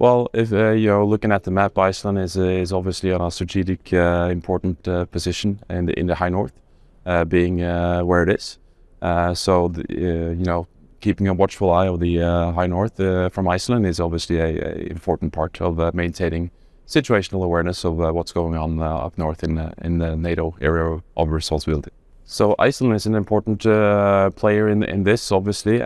Well, if you're looking at the map, Iceland is obviously on a strategic important position in the high north, being where it is. Keeping a watchful eye of the high north from Iceland is obviously a important part of maintaining situational awareness of what's going on up north in the NATO area of responsibility. So Iceland is an important player in this. Obviously,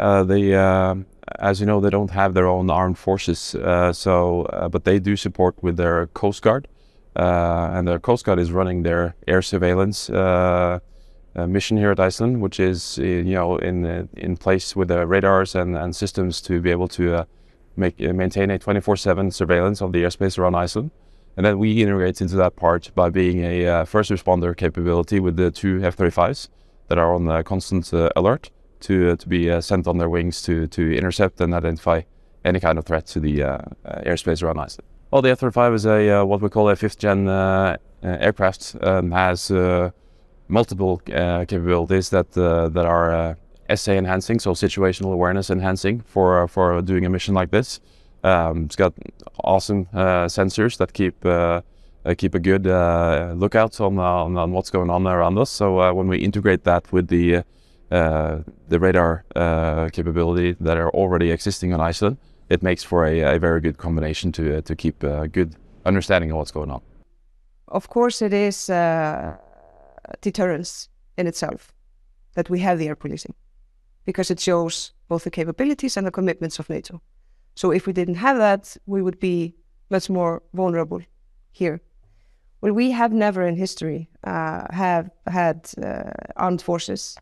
as you know, they don't have their own armed forces, but they do support with their Coast Guard, and their Coast Guard is running their air surveillance mission here at Iceland, which is in place with the radars and systems to be able to maintain a 24/7 surveillance of the airspace around Iceland. And then we integrate into that part by being a first responder capability with the 2 F-35s that are on constant alert to be sent on their wings to intercept and identify any kind of threat to the airspace around Iceland. Well, the F-35 is what we call a 5th-gen aircraft, has multiple capabilities that are SA enhancing, so situational awareness enhancing for doing a mission like this. It's got awesome sensors that keep a good lookout on what's going on around us. So when we integrate that with the radar capability that are already existing on Iceland, it makes for a very good combination to keep a good understanding of what's going on. Of course, it is deterrence in itself that we have the air policing, because it shows both the capabilities and the commitments of NATO. So if we didn't have that, we would be much more vulnerable here. Well, we have never in history have had armed forces.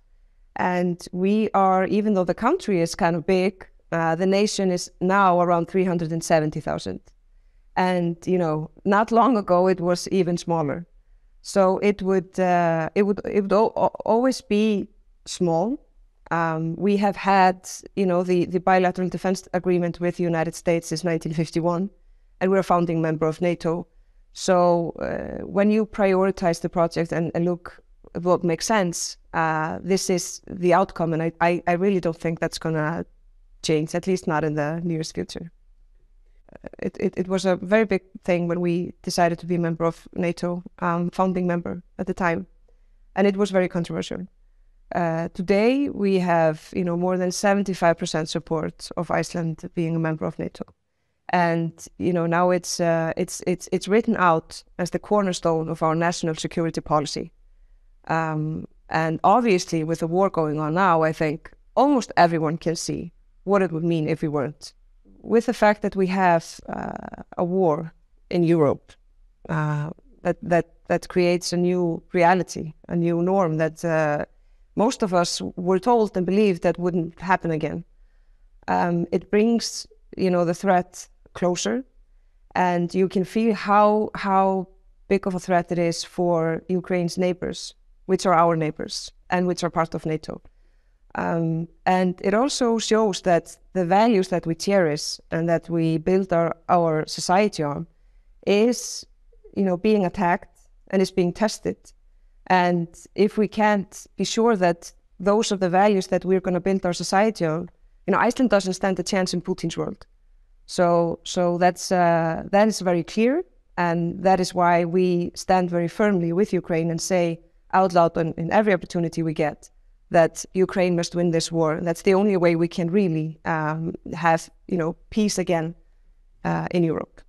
And we are, even though the country is kind of big, the nation is now around 370,000. And, not long ago, it was even smaller. So it would always be small. We have had, the bilateral defense agreement with the United States since 1951, and we're a founding member of NATO. So when you prioritize the project and look at what makes sense, this is the outcome, and I really don't think that's going to change, at least not in the nearest future. it was a very big thing when we decided to be a member of NATO, founding member at the time, and it was very controversial. Today we have more than 75% support of Iceland being a member of NATO, and now it's written out as the cornerstone of our national security policy. And obviously, with the war going on now, I think almost everyone can see what it would mean if we weren't. With the fact that we have a war in Europe, that creates a new reality, a new norm that most of us were told and believed that wouldn't happen again. It brings, the threat closer, and you can feel how big of a threat it is for Ukraine's neighbors, which are our neighbors and which are part of NATO. And it also shows that the values that we cherish and that we build our society on is, being attacked and is being tested. And if we can't be sure that those are the values that we're going to build our society on, Iceland doesn't stand a chance in Putin's world. So that is very clear, and that is why we stand very firmly with Ukraine and say out loud in every opportunity we get that Ukraine must win this war. That's the only way we can really have peace again in Europe.